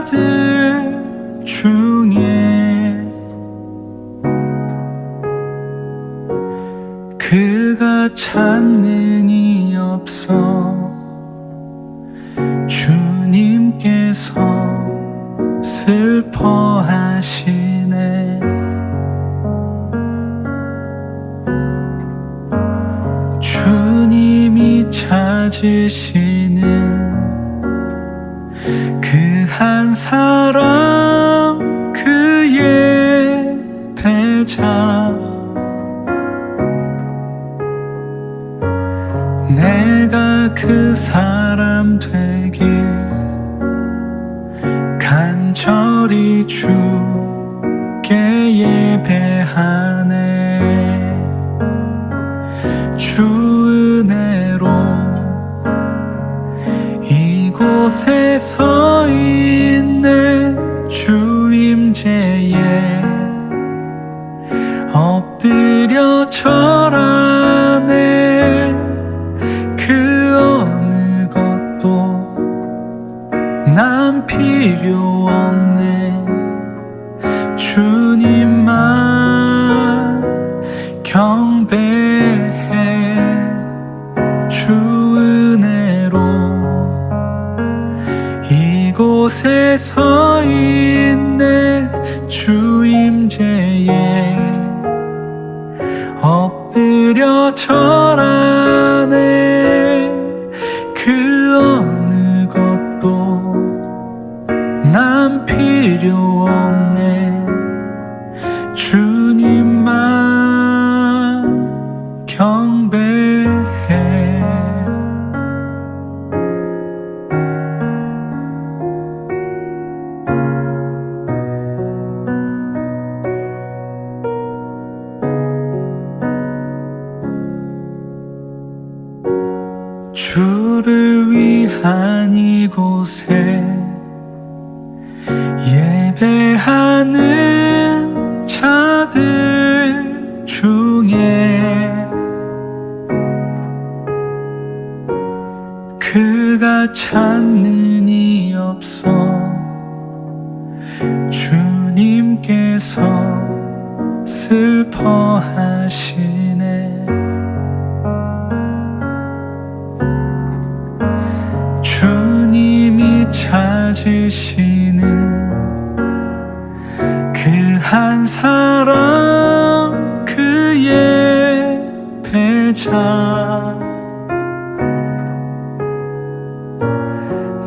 자들 중에 그가 찾는 이 없어 주님께서 슬퍼하시네. 주님이 찾으시는 그 한 사람, 그의 배자, 내가 그 사람 되길 간절히 주께 예배하네. 주 은혜로 이곳에 서 있네. 주 임재에 엎드려 절하네. 그 어느 것도 난 필요 없네. 주님만 경배해. 주 은혜로 이곳에 서 있네. 주 임재에 엎드려 절하네. 그 어느 것도 난 필요 없네. 주님만 경배해. 주를 위한 이곳에 예배하는 자들 중에 그가 찾는 이 없어 주님께서 슬퍼하시네. 주님이 찾으시는 그 한 사람, 그의 배자,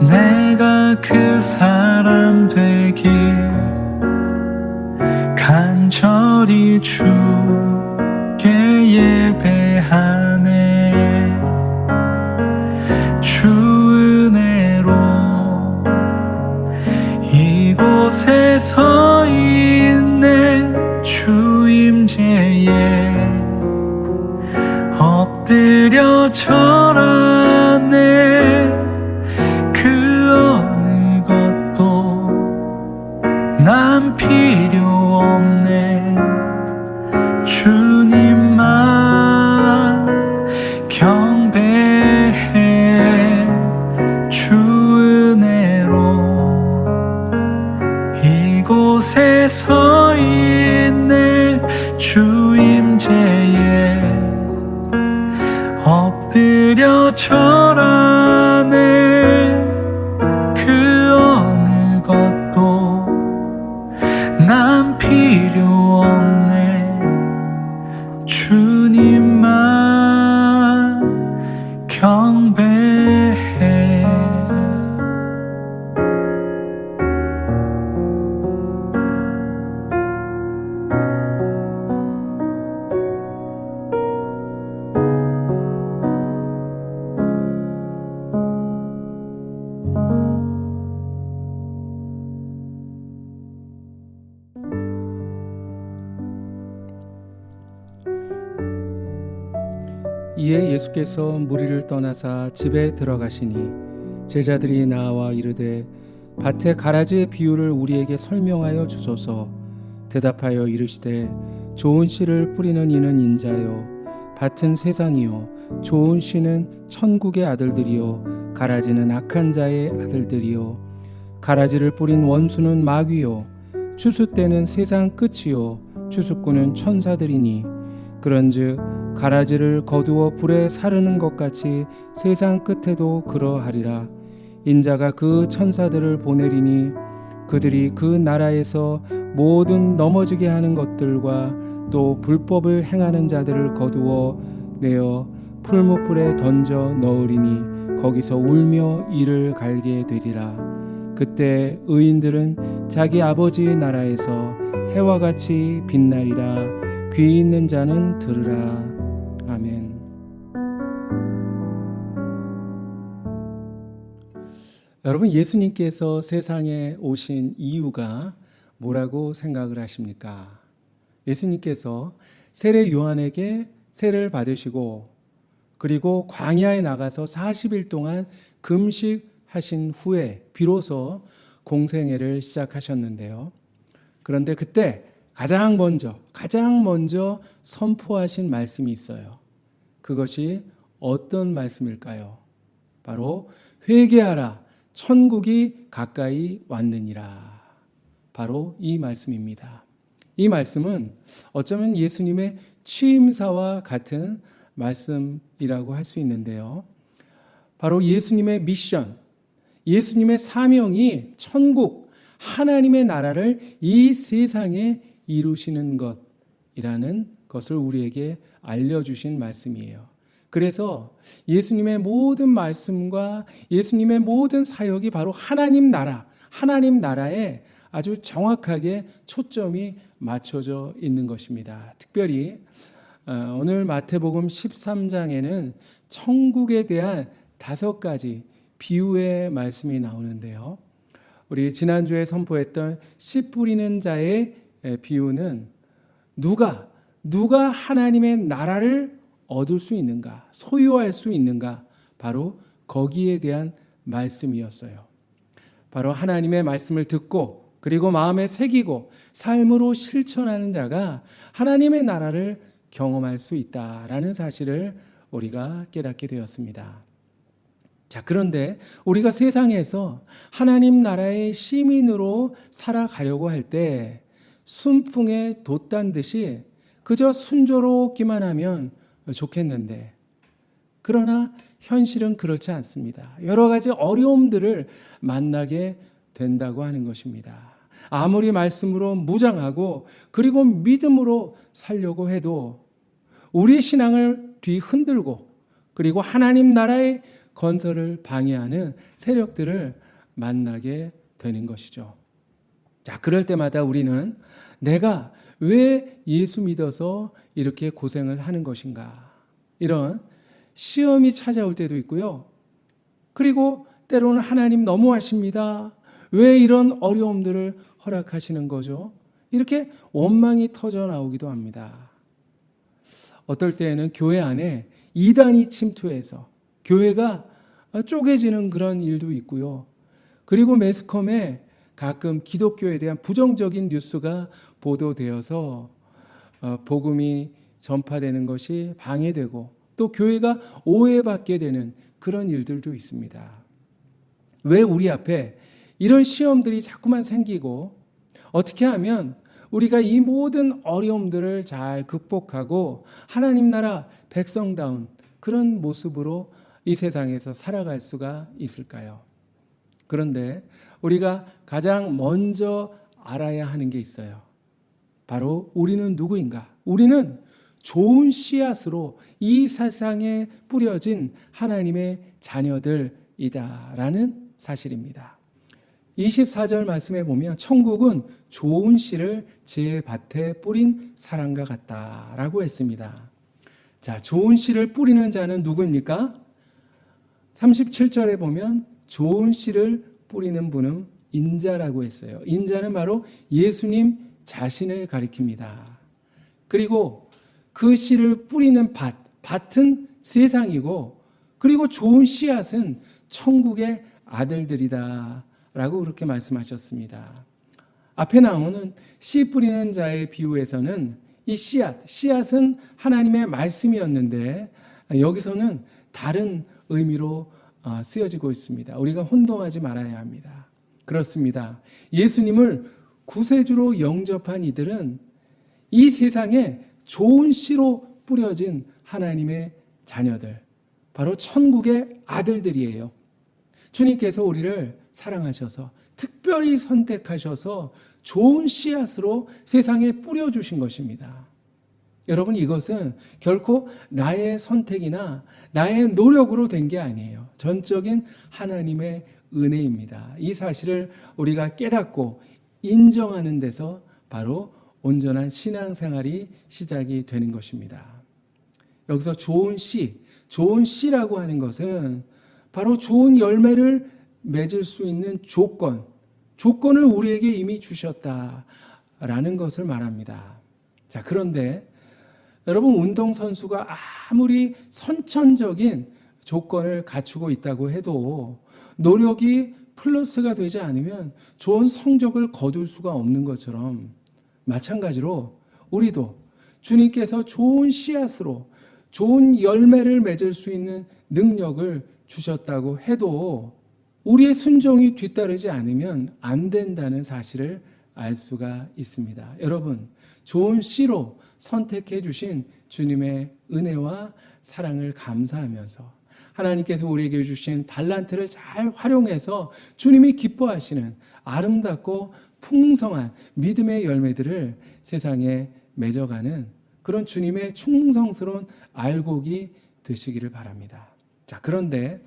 내가 그 사람 되길 간절히 주께 예배하네. 주 은혜로 이곳에 서 있네. 주 임재에 엎드려 절하네. 그 어느 것도 난 필요 없네. 주님만 경배해. 주 은혜로 이곳에 서 있네. 주 임재에 엎드려 절하네. 그 어느 것도 난 필요 없네. 주님만 경배해. 이에 예수께서 무리를 떠나사 집에 들어가시니 제자들이 나와 이르되 밭에 가라지의 비유를 우리에게 설명하여 주소서. 대답하여 이르시되 좋은 씨를 뿌리는 이는 인자요 밭은 세상이요 좋은 씨는 천국의 아들들이요 가라지는 악한 자의 아들들이요 가라지를 뿌린 원수는 마귀요 추수 때는 세상 끝이요 추수꾼은 천사들이니 그런즉 가라지를 거두어 불에 사르는 것 같이 세상 끝에도 그러하리라. 인자가 그 천사들을 보내리니 그들이 그 나라에서 모든 넘어지게 하는 것들과 또 불법을 행하는 자들을 거두어 내어 풀무불에 던져 넣으리니 거기서 울며 이를 갈게 되리라. 그때 의인들은 자기 아버지의 나라에서 해와 같이 빛나리라. 귀 있는 자는 들으라. 아멘. 여러분, 예수님께서 세상에 오신 이유가 뭐라고 생각을 하십니까? 예수님께서 세례 요한에게 세례를 받으시고 그리고 광야에 나가서 40일 동안 금식하신 후에 비로소 공생애를 시작하셨는데요. 그런데 그때 가장 먼저 선포하신 말씀이 있어요. 그것이 어떤 말씀일까요? 바로 회개하라, 천국이 가까이 왔느니라. 바로 이 말씀입니다. 이 말씀은 어쩌면 예수님의 취임사와 같은 말씀이라고 할 수 있는데요. 바로 예수님의 미션, 예수님의 사명이 천국, 하나님의 나라를 이 세상에 이루시는 것이라는 것을 우리에게 알려주신 말씀이에요. 그래서 예수님의 모든 말씀과 예수님의 모든 사역이 바로 하나님 나라에 아주 정확하게 초점이 맞춰져 있는 것입니다. 특별히 오늘 마태복음 13장에는 천국에 대한 5가지 비유의 말씀이 나오는데요. 우리 지난주에 선포했던 씨 뿌리는 자의 비유는 누가 하나님의 나라를 얻을 수 있는가, 소유할 수 있는가, 바로 거기에 대한 말씀이었어요. 바로 하나님의 말씀을 듣고 그리고 마음에 새기고 삶으로 실천하는 자가 하나님의 나라를 경험할 수 있다라는 사실을 우리가 깨닫게 되었습니다. 자, 그런데 우리가 세상에서 하나님 나라의 시민으로 살아가려고 할 때 순풍에 돛단 듯이 그저 순조롭기만 하면 좋겠는데, 그러나 현실은 그렇지 않습니다. 여러 가지 어려움들을 만나게 된다고 하는 것입니다. 아무리 말씀으로 무장하고 그리고 믿음으로 살려고 해도 우리의 신앙을 뒤흔들고 그리고 하나님 나라의 건설을 방해하는 세력들을 만나게 되는 것이죠. 자, 그럴 때마다 우리는 내가 왜 예수 믿어서 이렇게 고생을 하는 것인가? 이런 시험이 찾아올 때도 있고요. 그리고 때로는 하나님 너무하십니다. 왜 이런 어려움들을 허락하시는 거죠? 이렇게 원망이 터져 나오기도 합니다. 어떨 때에는 교회 안에 이단이 침투해서 교회가 쪼개지는 그런 일도 있고요. 그리고 매스컴에 가끔 기독교에 대한 부정적인 뉴스가 보도되어서 복음이 전파되는 것이 방해되고 또 교회가 오해받게 되는 그런 일들도 있습니다. 왜 우리 앞에 이런 시험들이 자꾸만 생기고 어떻게 하면 우리가 이 모든 어려움들을 잘 극복하고 하나님 나라 백성다운 그런 모습으로 이 세상에서 살아갈 수가 있을까요? 그런데 우리가 가장 먼저 알아야 하는 게 있어요. 바로 우리는 누구인가? 우리는 좋은 씨앗으로 이 세상에 뿌려진 하나님의 자녀들이다라는 사실입니다. 24절 말씀에 보면 천국은 좋은 씨를 제 밭에 뿌린 사람과 같다라고 했습니다. 자, 좋은 씨를 뿌리는 자는 누구입니까? 37절에 보면 좋은 씨를 뿌리는 분은 인자라고 했어요. 인자는 바로 예수님 자신을 가리킵니다. 그리고 그 씨를 뿌리는 밭은 세상이고 그리고 좋은 씨앗은 천국의 아들들이다 라고 그렇게 말씀하셨습니다. 앞에 나오는 씨 뿌리는 자의 비유에서는 이 씨앗은 하나님의 말씀이었는데 여기서는 다른 의미로 쓰여지고 있습니다. 우리가 혼동하지 말아야 합니다. 그렇습니다. 예수님을 구세주로 영접한 이들은 이 세상에 좋은 씨로 뿌려진 하나님의 자녀들, 바로 천국의 아들들이에요. 주님께서 우리를 사랑하셔서 특별히 선택하셔서 좋은 씨앗으로 세상에 뿌려주신 것입니다. 여러분, 이것은 결코 나의 선택이나 나의 노력으로 된 게 아니에요. 전적인 하나님의 은혜입니다. 이 사실을 우리가 깨닫고 인정하는 데서 바로 온전한 신앙생활이 시작이 되는 것입니다. 여기서 좋은 씨라고 하는 것은 바로 좋은 열매를 맺을 수 있는 조건을 우리에게 이미 주셨다라는 것을 말합니다. 자, 그런데 여러분, 운동선수가 아무리 선천적인 조건을 갖추고 있다고 해도 노력이 플러스가 되지 않으면 좋은 성적을 거둘 수가 없는 것처럼, 마찬가지로 우리도 주님께서 좋은 씨앗으로 좋은 열매를 맺을 수 있는 능력을 주셨다고 해도 우리의 순종이 뒤따르지 않으면 안 된다는 사실을 알 수가 있습니다. 여러분, 좋은 씨로 선택해 주신 주님의 은혜와 사랑을 감사하면서 하나님께서 우리에게 주신 달란트를 잘 활용해서 주님이 기뻐하시는 아름답고 풍성한 믿음의 열매들을 세상에 맺어가는 그런 주님의 충성스러운 알곡이 되시기를 바랍니다. 자, 그런데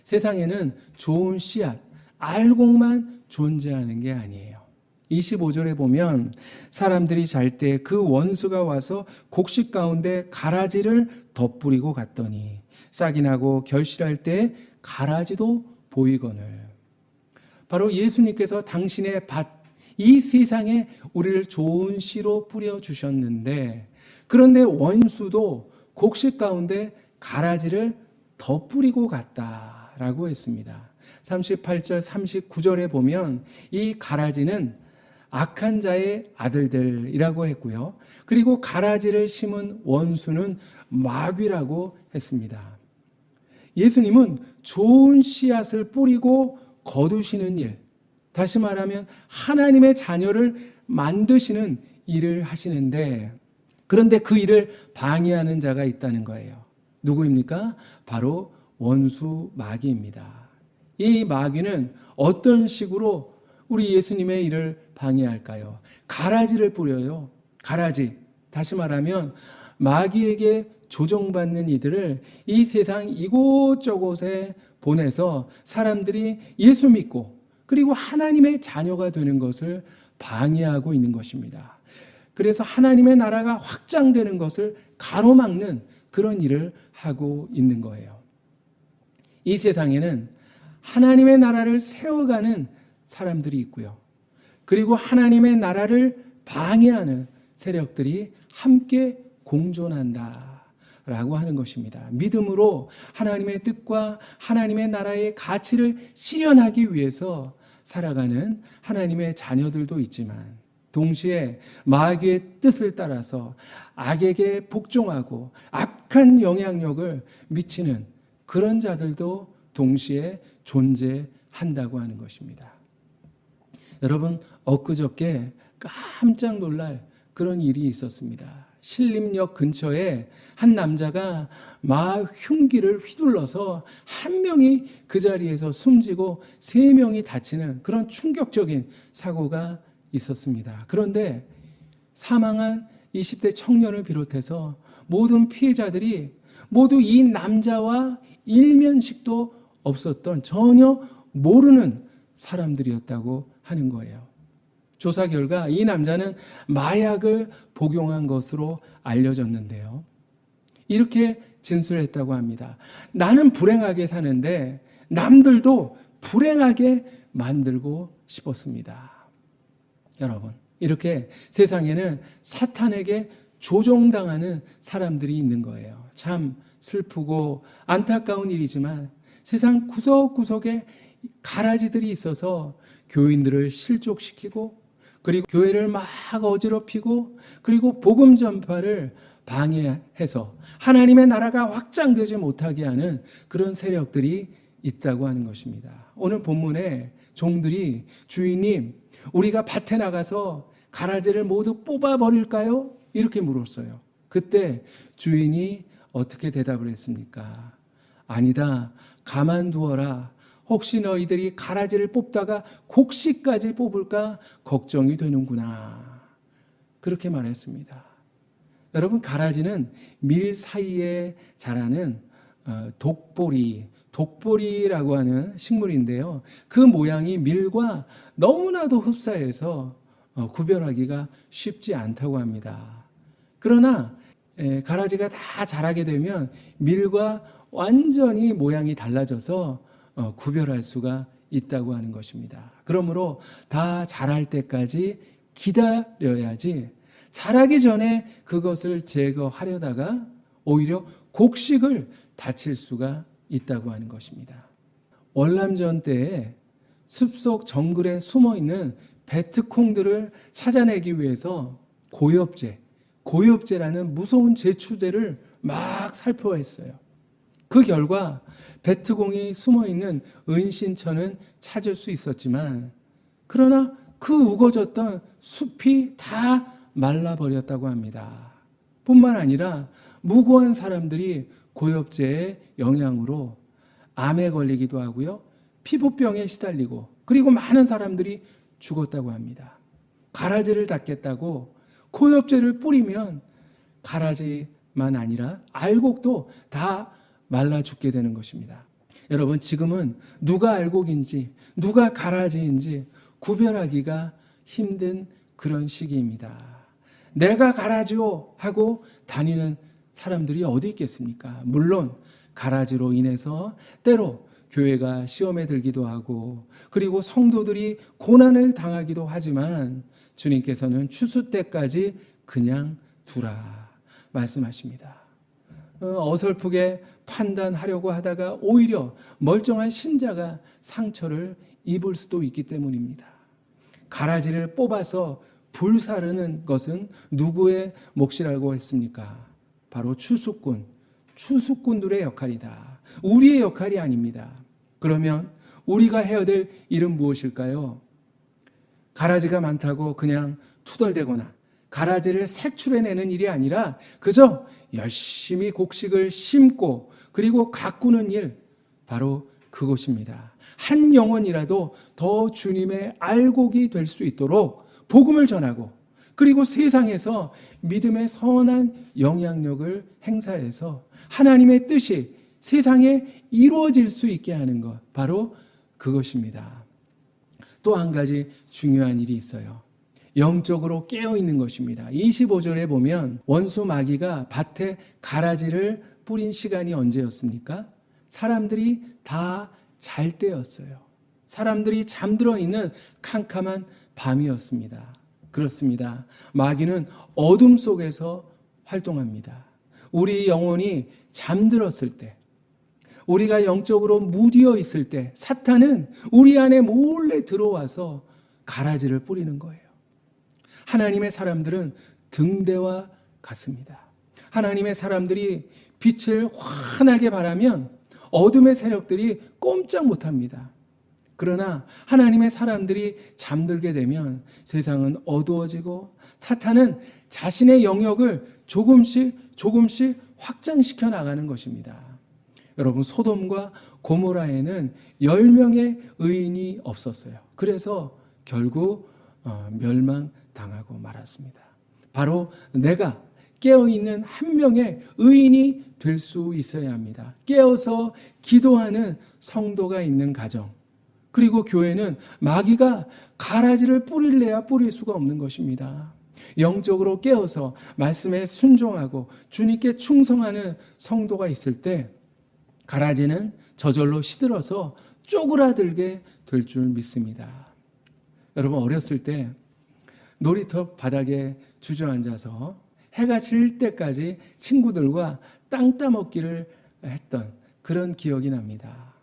세상에는 좋은 씨앗, 알곡만 존재하는 게 아니에요. 25절에 보면 사람들이 잘 때 그 원수가 와서 곡식 가운데 가라지를 덧뿌리고 갔더니 싹이 나고 결실할 때 가라지도 보이거늘. 바로 예수님께서 당신의 밭, 이 세상에 우리를 좋은 씨로 뿌려주셨는데, 그런데 원수도 곡식 가운데 가라지를 덧뿌리고 갔다라고 했습니다. 38절, 39절에 보면 이 가라지는 악한 자의 아들들이라고 했고요. 그리고 가라지를 심은 원수는 마귀라고 했습니다. 예수님은 좋은 씨앗을 뿌리고 거두시는 일, 다시 말하면 하나님의 자녀를 만드시는 일을 하시는데, 그런데 그 일을 방해하는 자가 있다는 거예요. 누구입니까? 바로 원수 마귀입니다. 이 마귀는 어떤 식으로 우리 예수님의 일을 방해할까요? 가라지를 뿌려요. 가라지. 다시 말하면 마귀에게 조종받는 이들을 이 세상 이곳저곳에 보내서 사람들이 예수 믿고 그리고 하나님의 자녀가 되는 것을 방해하고 있는 것입니다. 그래서 하나님의 나라가 확장되는 것을 가로막는 그런 일을 하고 있는 거예요. 이 세상에는 하나님의 나라를 세워가는 사람들이 있고요. 그리고 하나님의 나라를 방해하는 세력들이 함께 공존한다라고 하는 것입니다. 믿음으로 하나님의 뜻과 하나님의 나라의 가치를 실현하기 위해서 살아가는 하나님의 자녀들도 있지만, 동시에 마귀의 뜻을 따라서 악에게 복종하고 악한 영향력을 미치는 그런 자들도 동시에 존재한다고 하는 것입니다. 여러분, 엊그저께 깜짝 놀랄 그런 일이 있었습니다. 신림역 근처에 한 남자가 막 흉기를 휘둘러서 한 명이 그 자리에서 숨지고 3명이 다치는 그런 충격적인 사고가 있었습니다. 그런데 사망한 20대 청년을 비롯해서 모든 피해자들이 모두 이 남자와 일면식도 없었던, 전혀 모르는 사람들이었다고 하는 거예요. 조사 결과 이 남자는 마약을 복용한 것으로 알려졌는데요. 이렇게 진술했다고 합니다. 나는 불행하게 사는데 남들도 불행하게 만들고 싶었습니다. 여러분, 이렇게 세상에는 사탄에게 조종당하는 사람들이 있는 거예요. 참 슬프고 안타까운 일이지만 세상 구석구석에 가라지들이 있어서 교인들을 실족시키고, 그리고 교회를 막 어지럽히고, 그리고 복음 전파를 방해해서 하나님의 나라가 확장되지 못하게 하는 그런 세력들이 있다고 하는 것입니다. 오늘 본문에 종들이 주인님, 우리가 밭에 나가서 가라지를 모두 뽑아버릴까요? 이렇게 물었어요. 그때 주인이 어떻게 대답을 했습니까? 아니다. 가만두어라. 혹시 너희들이 가라지를 뽑다가 곡식까지 뽑을까 걱정이 되는구나. 그렇게 말했습니다. 여러분, 가라지는 밀 사이에 자라는 독보리라고 하는 식물인데요. 그 모양이 밀과 너무나도 흡사해서 구별하기가 쉽지 않다고 합니다. 그러나 가라지가 다 자라게 되면 밀과 완전히 모양이 달라져서 구별할 수가 있다고 하는 것입니다. 그러므로 다 자랄 때까지 기다려야지 자라기 전에 그것을 제거하려다가 오히려 곡식을 다칠 수가 있다고 하는 것입니다. 월남전 때에 숲속 정글에 숨어있는 베트콩들을 찾아내기 위해서 고엽제라는 무서운 제추제를 막 살포했어요. 그 결과 베트콩이 숨어있는 은신처는 찾을 수 있었지만 그러나 그 우거졌던 숲이 다 말라버렸다고 합니다. 뿐만 아니라 무고한 사람들이 고엽제의 영향으로 암에 걸리기도 하고요. 피부병에 시달리고 그리고 많은 사람들이 죽었다고 합니다. 가라지를 닦겠다고 고엽제를 뿌리면 가라지만 아니라 알곡도 다 말라 죽게 되는 것입니다. 여러분, 지금은 누가 알곡인지 누가 가라지인지 구별하기가 힘든 그런 시기입니다. 내가 가라지요 하고 다니는 사람들이 어디 있겠습니까? 물론 가라지로 인해서 때로 교회가 시험에 들기도 하고 그리고 성도들이 고난을 당하기도 하지만 주님께서는 추수 때까지 그냥 두라 말씀하십니다. 어설프게 판단하려고 하다가 오히려 멀쩡한 신자가 상처를 입을 수도 있기 때문입니다. 가라지를 뽑아서 불사르는 것은 누구의 몫이라고 했습니까? 바로 추수꾼들의 역할이다. 우리의 역할이 아닙니다. 그러면 우리가 해야 될 일은 무엇일까요? 가라지가 많다고 그냥 투덜대거나 가라지를 색출해내는 일이 아니라 그저 열심히 곡식을 심고 그리고 가꾸는 일, 바로 그것입니다. 한 영혼이라도 더 주님의 알곡이 될 수 있도록 복음을 전하고 그리고 세상에서 믿음의 선한 영향력을 행사해서 하나님의 뜻이 세상에 이루어질 수 있게 하는 것, 바로 그것입니다. 또 한 가지 중요한 일이 있어요. 영적으로 깨어있는 것입니다. 25절에 보면 원수 마귀가 밭에 가라지를 뿌린 시간이 언제였습니까? 사람들이 다 잘 때였어요. 사람들이 잠들어 있는 캄캄한 밤이었습니다. 그렇습니다. 마귀는 어둠 속에서 활동합니다. 우리 영혼이 잠들었을 때, 우리가 영적으로 무디어 있을 때 사탄은 우리 안에 몰래 들어와서 가라지를 뿌리는 거예요. 하나님의 사람들은 등대와 같습니다. 하나님의 사람들이 빛을 환하게 바라면 어둠의 세력들이 꼼짝 못합니다. 그러나 하나님의 사람들이 잠들게 되면 세상은 어두워지고 사탄은 자신의 영역을 조금씩 확장시켜 나가는 것입니다. 여러분, 소돔과 고모라에는 10명의 의인이 없었어요. 그래서 결국 멸망당하고 말았습니다. 바로 내가 깨어있는 한 명의 의인이 될 수 있어야 합니다. 깨어서 기도하는 성도가 있는 가정, 그리고 교회는 마귀가 가라지를 뿌릴래야 뿌릴 수가 없는 것입니다. 영적으로 깨어서 말씀에 순종하고 주님께 충성하는 성도가 있을 때 가라지는 저절로 시들어서 쪼그라들게 될 줄 믿습니다. 여러분, 어렸을 때 놀이터 바닥에 주저앉아서 해가 질 때까지 친구들과 땅 따먹기를 했던 그런 기억이 납니다.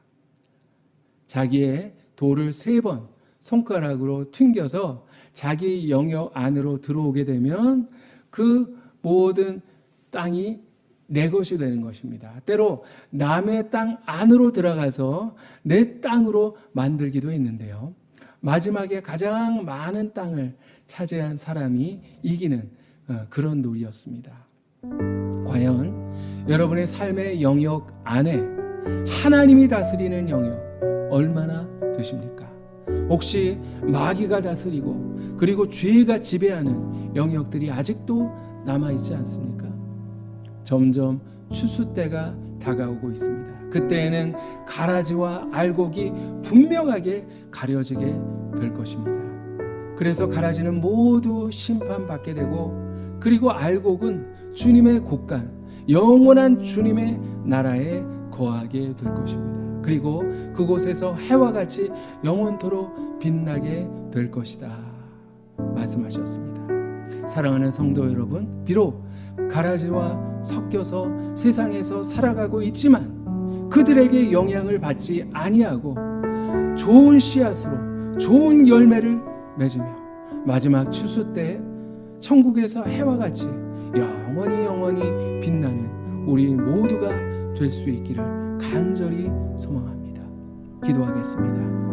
자기의 돌을 3번 손가락으로 튕겨서 자기 영역 안으로 들어오게 되면 그 모든 땅이 내 것이 되는 것입니다. 때로 남의 땅 안으로 들어가서 내 땅으로 만들기도 했는데요. 마지막에 가장 많은 땅을 차지한 사람이 이기는 그런 놀이였습니다. 과연 여러분의 삶의 영역 안에 하나님이 다스리는 영역 얼마나 되십니까? 혹시 마귀가 다스리고 그리고 죄가 지배하는 영역들이 아직도 남아있지 않습니까? 점점 추수 때가 다가오고 있습니다. 그때에는 가라지와 알곡이 분명하게 가려지게 될 것입니다. 그래서 가라지는 모두 심판받게 되고, 그리고 알곡은 주님의 곳간, 영원한 주님의 나라에 거하게 될 것입니다. 그리고 그곳에서 해와 같이 영원토록 빛나게 될 것이다 말씀하셨습니다. 사랑하는 성도 여러분, 비록 가라지와 섞여서 세상에서 살아가고 있지만 그들에게 영향을 받지 아니하고 좋은 씨앗으로 좋은 열매를 맺으며 마지막 추수 때 천국에서 해와 같이 영원히 빛나는 우리 모두가 될 수 있기를 간절히 소망합니다. 기도하겠습니다.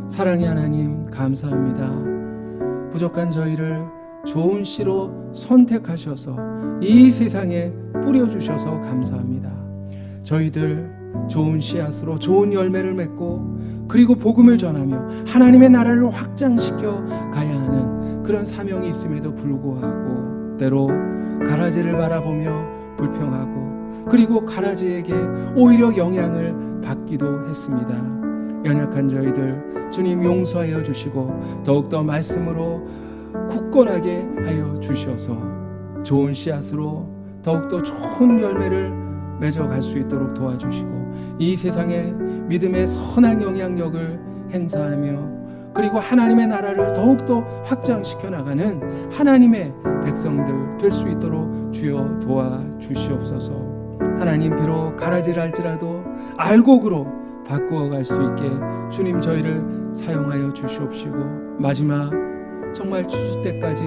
사랑의 하나님, 감사합니다. 부족한 저희를 좋은 씨로 선택하셔서 이 세상에 뿌려주셔서 감사합니다. 저희들 좋은 씨앗으로 좋은 열매를 맺고 그리고 복음을 전하며 하나님의 나라를 확장시켜 가야 하는 그런 사명이 있음에도 불구하고 때로 가라지를 바라보며 불평하고 그리고 가라지에게 오히려 영향을 받기도 했습니다. 연약한 저희들 주님 용서하여 주시고 더욱더 말씀으로 굳건하게 하여 주셔서 좋은 씨앗으로 더욱더 좋은 열매를 맺어갈 수 있도록 도와주시고 이 세상에 믿음의 선한 영향력을 행사하며 그리고 하나님의 나라를 더욱더 확장시켜 나가는 하나님의 백성들 될 수 있도록 주여 도와주시옵소서. 하나님, 비록 가라지랄지라도 알곡으로 바꾸어 갈 수 있게 주님 저희를 사용하여 주시옵시고 마지막 정말 추수 때까지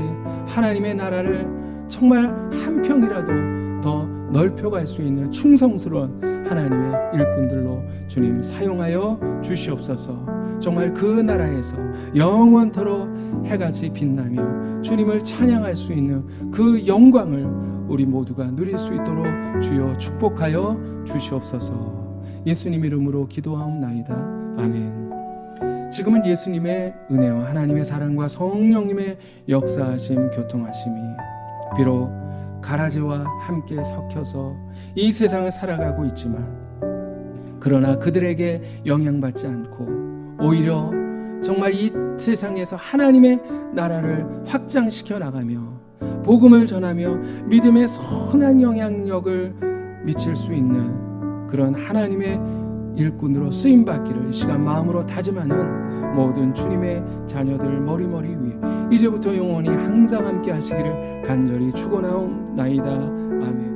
하나님의 나라를 정말 한 평이라도 더 넓혀갈 수 있는 충성스러운 하나님의 일꾼들로 주님 사용하여 주시옵소서. 정말 그 나라에서 영원토록 해같이 빛나며 주님을 찬양할 수 있는 그 영광을 우리 모두가 누릴 수 있도록 주여 축복하여 주시옵소서. 예수님 이름으로 기도하옵나이다. 아멘. 지금은 예수님의 은혜와 하나님의 사랑과 성령님의 역사하심 교통하심이 비록 가라지와 함께 섞여서 이 세상을 살아가고 있지만 그러나 그들에게 영향받지 않고 오히려 정말 이 세상에서 하나님의 나라를 확장시켜 나가며 복음을 전하며 믿음의 선한 영향력을 미칠 수 있는 그런 하나님의 일꾼으로 쓰임받기를 시간 마음으로 다짐하는 모든 주님의 자녀들 머리머리 위에 이제부터 영원히 항상 함께 하시기를 간절히 축원하옵나이다. 아멘.